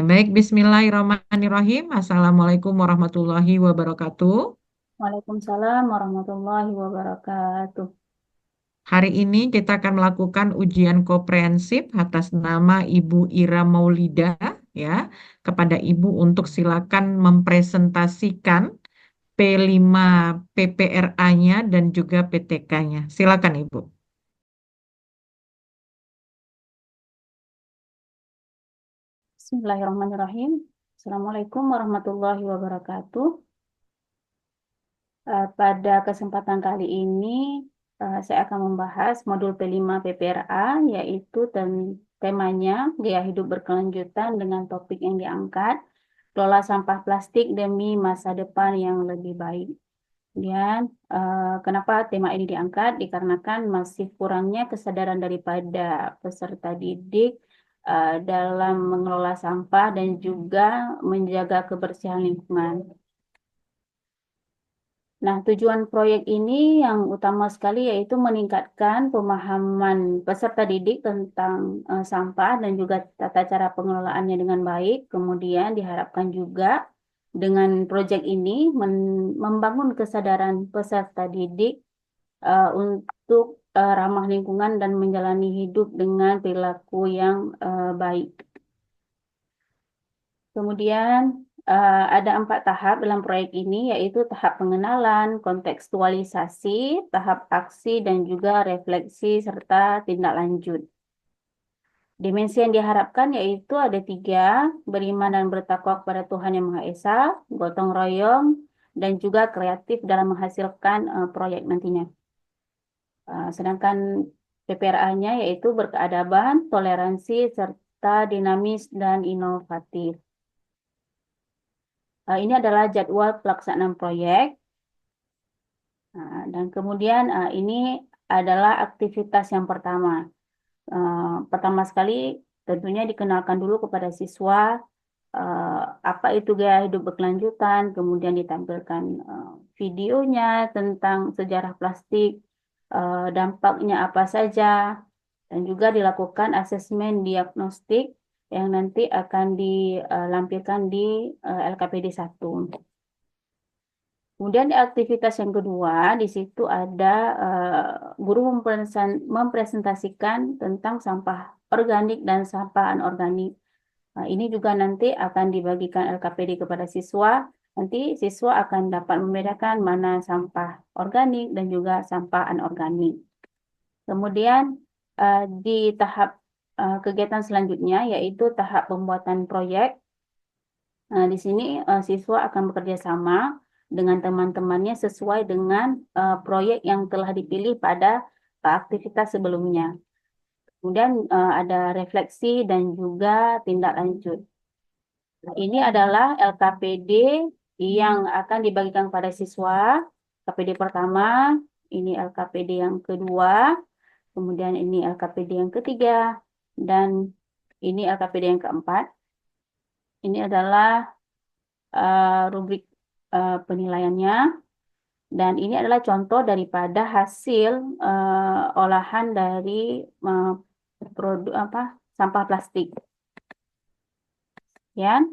Baik, Bismillahirrahmanirrahim. Assalamualaikum warahmatullahi wabarakatuh. Waalaikumsalam warahmatullahi wabarakatuh. Hari ini kita akan melakukan ujian komprehensif atas nama Ibu Ira Maulida, ya, kepada Ibu untuk silakan mempresentasikan P5 PPRA-nya dan juga PTK-nya. Silakan, Ibu. Bismillahirrahmanirrahim. Assalamualaikum warahmatullahi wabarakatuh. Pada kesempatan kali ini, saya akan membahas modul P5 PPRA, yaitu temanya gaya hidup berkelanjutan dengan topik yang diangkat, kelola sampah plastik demi masa depan yang lebih baik. Kemudian, kenapa tema ini diangkat? Dikarenakan masih kurangnya kesadaran daripada peserta didik dalam mengelola sampah dan juga menjaga kebersihan lingkungan. Nah, tujuan proyek ini yang utama sekali yaitu meningkatkan pemahaman peserta didik tentang sampah dan juga tata cara pengelolaannya dengan baik. Kemudian diharapkan juga dengan proyek ini membangun kesadaran peserta didik untuk ramah lingkungan dan menjalani hidup dengan perilaku yang baik. Kemudian ada 4 tahap dalam proyek ini, yaitu tahap pengenalan, kontekstualisasi, tahap aksi, dan juga refleksi serta tindak lanjut. Dimensi yang diharapkan yaitu ada 3, beriman dan bertakwa kepada Tuhan Yang Maha Esa, gotong royong, dan juga kreatif dalam menghasilkan proyek nantinya. Sedangkan PPRA-nya yaitu berkeadaban, toleransi, serta dinamis dan inovatif. Ini adalah jadwal pelaksanaan proyek. Dan kemudian ini adalah aktivitas yang pertama. Pertama sekali tentunya dikenalkan dulu kepada siswa apa itu gaya hidup berkelanjutan, kemudian ditampilkan videonya tentang sejarah plastik, dampaknya apa saja, dan juga dilakukan asesmen diagnostik yang nanti akan dilampirkan di LKPD 1. Kemudian di aktivitas yang kedua, di situ ada guru mempresentasikan tentang sampah organik dan sampah anorganik. Ini juga nanti akan dibagikan LKPD kepada siswa. Nanti siswa akan dapat membedakan mana sampah organik dan juga sampah anorganik. Kemudian di tahap kegiatan selanjutnya, yaitu tahap pembuatan proyek. Di sini siswa akan bekerja sama dengan teman-temannya sesuai dengan proyek yang telah dipilih pada aktivitas sebelumnya. Kemudian ada refleksi dan juga tindak lanjut. Ini adalah LKPD yang akan dibagikan pada siswa. LKPD pertama, ini LKPD yang kedua, kemudian ini LKPD yang ketiga, dan ini LKPD yang keempat. Ini adalah rubrik penilaiannya, dan ini adalah contoh daripada hasil olahan dari produk sampah plastik. Ya,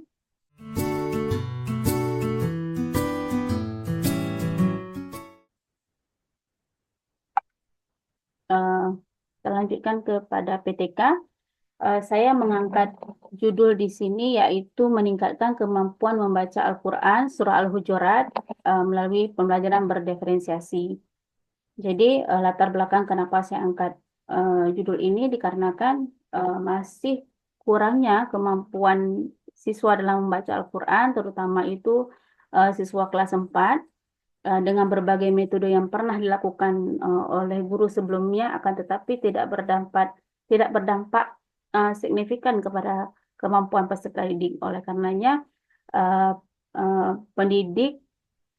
kita lanjutkan kepada PTK. Saya mengangkat judul di sini yaitu meningkatkan kemampuan membaca Al-Quran Surah Al-Hujurat melalui pembelajaran berdiferensiasi. Jadi latar belakang kenapa saya angkat judul ini dikarenakan masih kurangnya kemampuan siswa dalam membaca Al-Quran, terutama itu siswa kelas 4, dengan berbagai metode yang pernah dilakukan oleh guru sebelumnya, akan tetapi tidak berdampak signifikan kepada kemampuan peserta didik. Oleh karenanya, uh, pendidik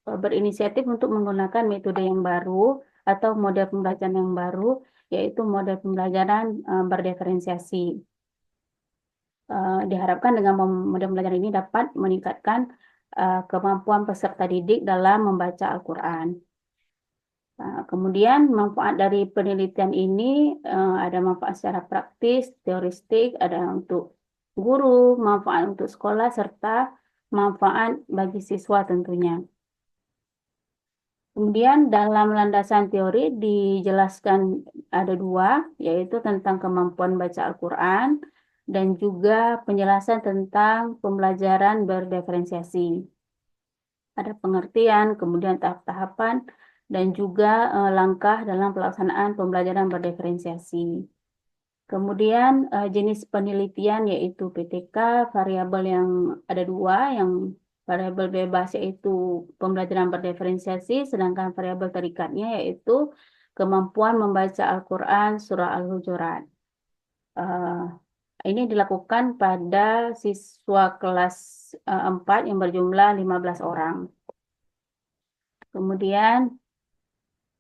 berinisiatif untuk menggunakan metode yang baru atau model pembelajaran yang baru, yaitu model pembelajaran berdiferensiasi. Diharapkan dengan model pembelajaran ini dapat meningkatkan kemampuan peserta didik dalam membaca Al-Quran. Kemudian manfaat dari penelitian ini ada manfaat secara praktis, teoristik, ada untuk guru, manfaat untuk sekolah, serta manfaat bagi siswa tentunya. Kemudian dalam landasan teori dijelaskan ada dua, yaitu tentang kemampuan baca Al-Quran dan juga penjelasan tentang pembelajaran berdiferensiasi. Ada pengertian, kemudian tahap-tahapan, dan juga langkah dalam pelaksanaan pembelajaran berdiferensiasi. Kemudian jenis penelitian yaitu PTK, variabel yang ada dua, yang variabel bebas yaitu pembelajaran berdiferensiasi, sedangkan variabel terikatnya yaitu kemampuan membaca Al-Quran Surah Al-Hujurat. Eh, ini dilakukan pada siswa kelas 4 yang berjumlah 15 orang. Kemudian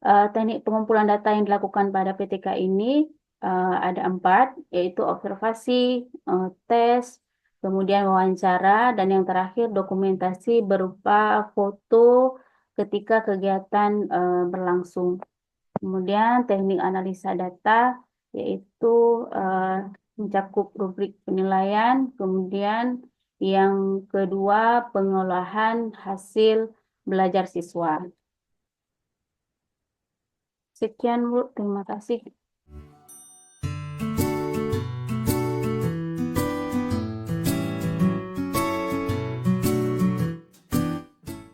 teknik pengumpulan data yang dilakukan pada PTK ini ada 4, yaitu observasi, tes, kemudian wawancara, dan yang terakhir dokumentasi berupa foto ketika kegiatan berlangsung. Kemudian teknik analisa data, yaitu mencakup rubrik penilaian, kemudian yang kedua pengolahan hasil belajar siswa. Sekian, Bu. Terima kasih.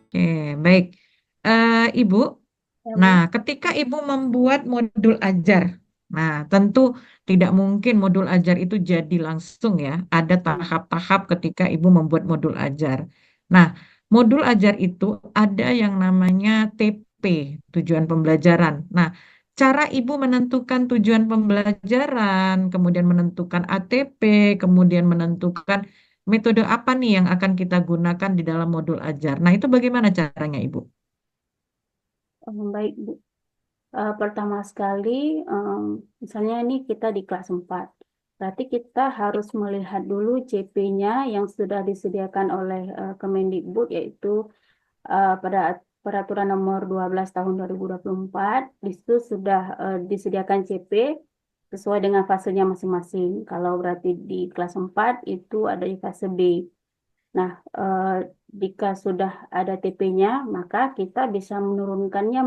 Oke, baik. Ibu, Ya, nah Bu. ketika Ibu membuat modul ajar, nah tentu tidak mungkin modul ajar itu jadi langsung ya. Ada Ya. tahap-tahap ketika Ibu membuat modul ajar. Nah, modul ajar itu ada yang namanya TP, tujuan pembelajaran. Nah, cara Ibu menentukan tujuan pembelajaran, kemudian menentukan ATP, kemudian menentukan metode apa nih yang akan kita gunakan di dalam modul ajar. Nah, itu bagaimana caranya, Ibu? Baik, Bu. Pertama sekali, misalnya ini kita di kelas 4. Berarti kita harus melihat dulu CP-nya yang sudah disediakan oleh Kemendikbud, yaitu pada Peraturan Nomor 12 Tahun 2024. Di situ sudah disediakan CP sesuai dengan fasenya masing-masing. Kalau berarti di kelas 4 itu ada di fase B. Nah, jika sudah ada TP-nya, maka kita bisa menurunkannya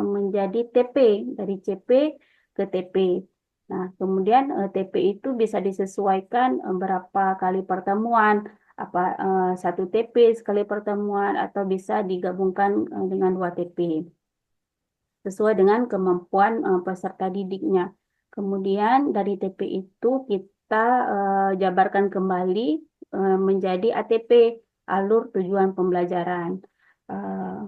menjadi TP, dari CP ke TP. Nah, kemudian TP itu bisa disesuaikan berapa kali pertemuan, apa satu TP sekali pertemuan, atau bisa digabungkan dengan dua TP sesuai dengan kemampuan peserta didiknya. Kemudian dari TP itu kita jabarkan kembali menjadi ATP, alur tujuan pembelajaran. Eh,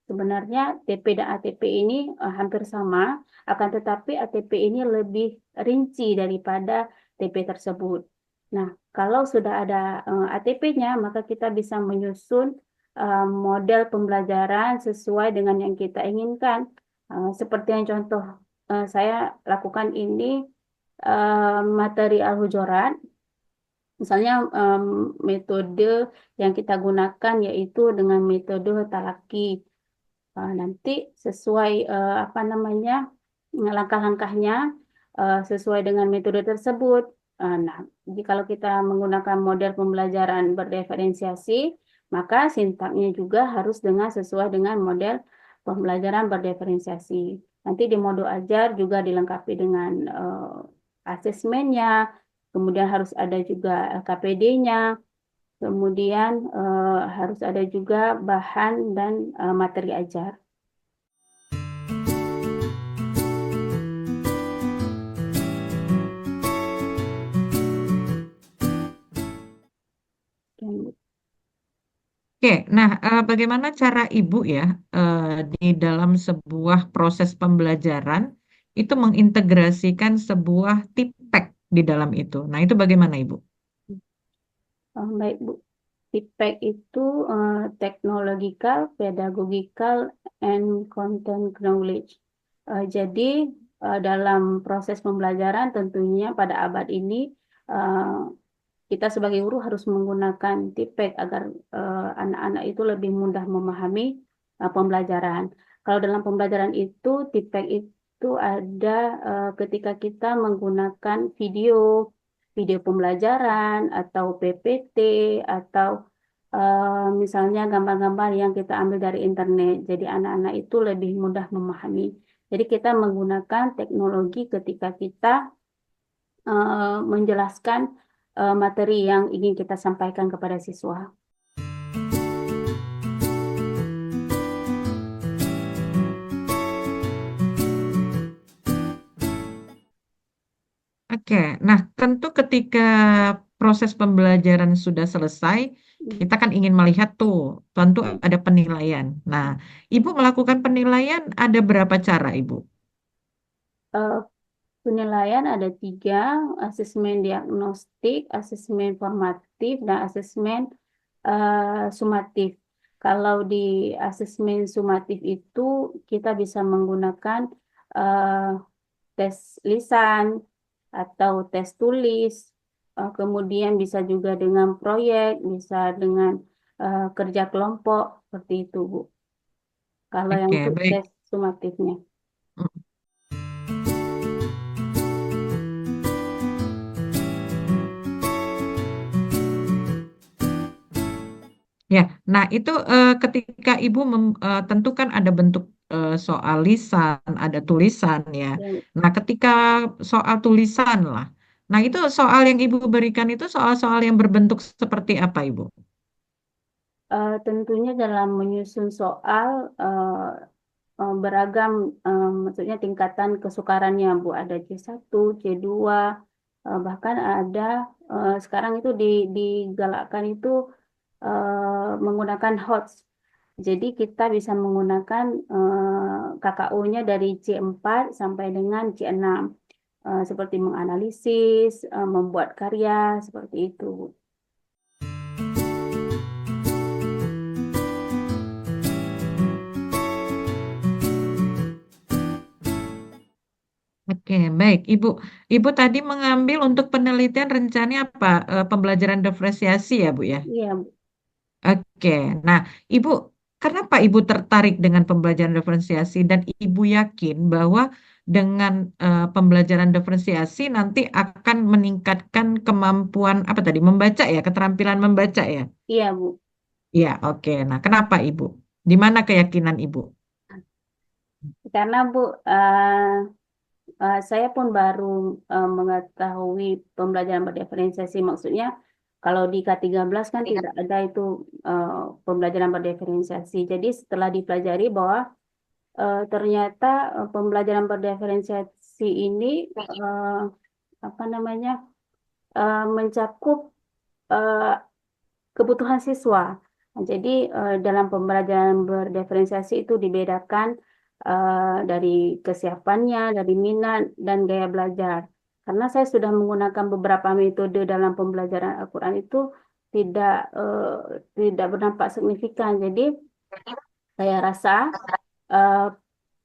Sebenarnya TP dan ATP ini hampir sama, akan tetapi ATP ini lebih rinci daripada TP tersebut. Nah, kalau sudah ada ATP-nya, maka kita bisa menyusun model pembelajaran sesuai dengan yang kita inginkan. Seperti yang contoh saya lakukan ini materi Al-Hujurat, misalnya metode yang kita gunakan yaitu dengan metode talaki. Nanti sesuai apa namanya langkah-langkahnya sesuai dengan metode tersebut. Nah, jadi kalau kita menggunakan model pembelajaran berdiferensiasi, maka sintaknya juga harus sesuai dengan model pembelajaran berdiferensiasi. Nanti di modul ajar juga dilengkapi dengan asesmennya, kemudian harus ada juga LKPD-nya, kemudian harus ada juga bahan dan materi ajar. Oke, nah bagaimana cara Ibu ya eh, di dalam sebuah proses pembelajaran itu mengintegrasikan sebuah TIPEK di dalam itu. Nah, itu bagaimana Ibu? Baik, Bu. TIPEK itu Technological, Pedagogical, and Content Knowledge. Jadi dalam proses pembelajaran tentunya pada abad ini eh, kita sebagai guru harus menggunakan TIPEK agar anak-anak itu lebih mudah memahami pembelajaran. Kalau dalam pembelajaran itu TIPEK itu ada ketika kita menggunakan video, video pembelajaran atau PPT atau misalnya gambar-gambar yang kita ambil dari internet. Jadi anak-anak itu lebih mudah memahami. Jadi kita menggunakan teknologi ketika kita menjelaskan materi yang ingin kita sampaikan kepada siswa. Oke, nah tentu ketika proses pembelajaran sudah selesai, kita kan ingin melihat tuh, tentu ada penilaian. Nah, Ibu melakukan penilaian ada berapa cara, Ibu? Eh, Penilaian ada tiga, asesmen diagnostik, asesmen formatif, dan asesmen sumatif. Kalau di asesmen sumatif itu kita bisa menggunakan eh, tes lisan atau tes tulis, kemudian bisa juga dengan proyek, bisa dengan kerja kelompok, seperti itu, Bu. Kalau yang Oke, untuk baik. tes sumatifnya. Ya, nah itu ketika Ibu tentukan ada bentuk soal lisan, ada tulisan ya. Ya, Nah, ketika soal tulisan lah. Nah, itu soal yang Ibu berikan itu soal-soal yang berbentuk seperti apa, Ibu? tentunya dalam menyusun soal beragam, maksudnya tingkatan kesukarannya, Bu. Ada C1, C2, bahkan ada sekarang itu digalakkan itu menggunakan HOTS. Jadi kita bisa menggunakan KKO-nya dari C4 sampai dengan C6, seperti menganalisis, membuat karya, seperti itu, Bu. Oke, baik. Ibu tadi mengambil untuk penelitian rencananya apa? Pembelajaran diferensiasi ya, Bu ya? Iya, Bu. Oke. Nah, Ibu, kenapa Ibu tertarik dengan pembelajaran diferensiasi dan Ibu yakin bahwa dengan pembelajaran diferensiasi nanti akan meningkatkan kemampuan apa tadi? Membaca ya, keterampilan membaca ya? Iya, Bu. Iya, oke. Nah, kenapa Ibu? Di mana keyakinan Ibu? Karena Bu, saya pun baru mengetahui pembelajaran berdiferensiasi. Maksudnya kalau di K13 kan tidak ada itu eh, pembelajaran berdiferensiasi. Jadi setelah dipelajari bahwa ternyata pembelajaran berdiferensiasi ini eh, apa namanya mencakup eh, kebutuhan siswa. Nah, jadi dalam pembelajaran berdiferensiasi itu dibedakan dari kesiapannya, dari minat dan gaya belajar. Karena saya sudah menggunakan beberapa metode dalam pembelajaran Al-Quran itu tidak tidak berdampak signifikan. Jadi saya rasa eh,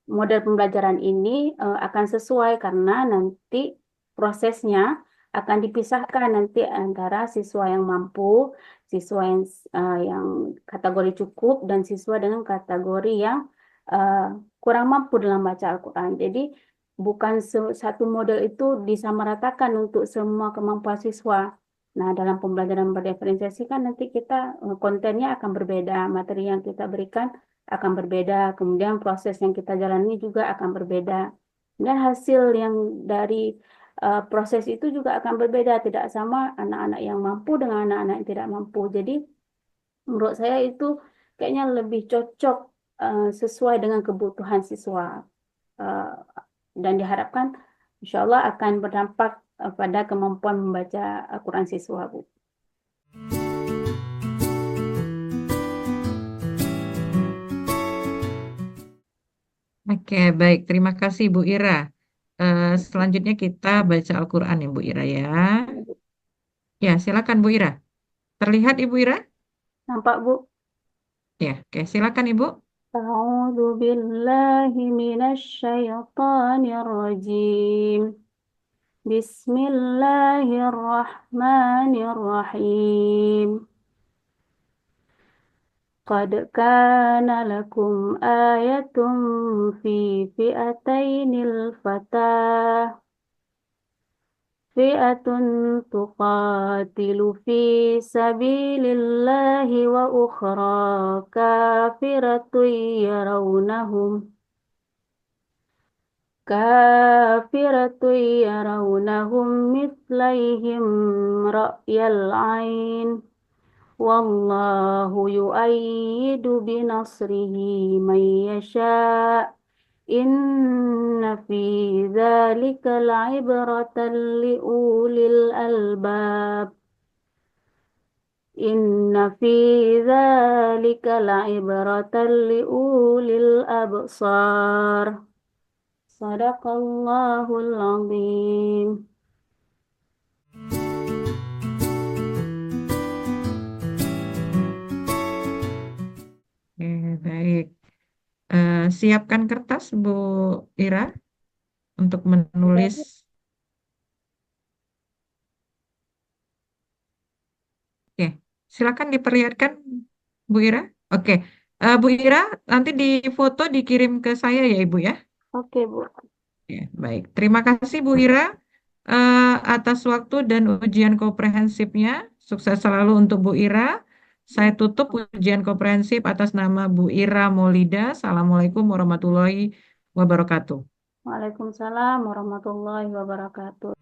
model pembelajaran ini akan sesuai karena nanti prosesnya akan dipisahkan nanti antara siswa yang mampu, siswa yang kategori cukup, dan siswa dengan kategori yang eh, kurang mampu dalam baca Al-Quran. Jadi bukan satu model itu disamaratakan untuk semua kemampuan siswa. Nah, dalam pembelajaran berdiferensiasi kan nanti kita kontennya akan berbeda, materi yang kita berikan akan berbeda, kemudian proses yang kita jalani juga akan berbeda. Dan hasil yang dari proses itu juga akan berbeda, tidak sama anak-anak yang mampu dengan anak-anak yang tidak mampu. Jadi menurut saya itu kayaknya lebih cocok sesuai dengan kebutuhan siswa. Eh, dan diharapkan insya Allah akan berdampak pada kemampuan membaca Al-Quran siswa, Bu. Oke, baik. Terima kasih Bu Ira. Selanjutnya kita baca Al-Quran ya Bu Ira ya. Ya, silakan Bu Ira. Terlihat Ibu Ira? Nampak, Bu? Ya, oke. Silakan Ibu. أعوذ بالله من الشيطان الرجيم. بسم الله الرحمن الرحيم. قد كان لكم آية في فئتين الفتاة فئة تقاتل في سبيل الله وأخرى كافرة يرونهم مثليهم رأي العين والله يؤيد بنصره من يشاء إن في ذلك لعبرة لأولي الألباب إن في ذلك لعبرة لأولي الأبصار صدق الله العظيم. Baik. Siapkan kertas, Bu Ira, untuk Sudah, menulis. Bu? Oke, silakan diperlihatkan, Bu Ira. Oke, Bu Ira, nanti di foto dikirim ke saya ya, Ibu ya. Oke, Bu. Ya, baik. Terima kasih, Bu Ira, atas waktu dan ujian komprehensifnya. Sukses selalu untuk Bu Ira. Saya tutup ujian komprehensif atas nama Bu Ira Maulida. Assalamualaikum warahmatullahi wabarakatuh. Waalaikumsalam warahmatullahi wabarakatuh.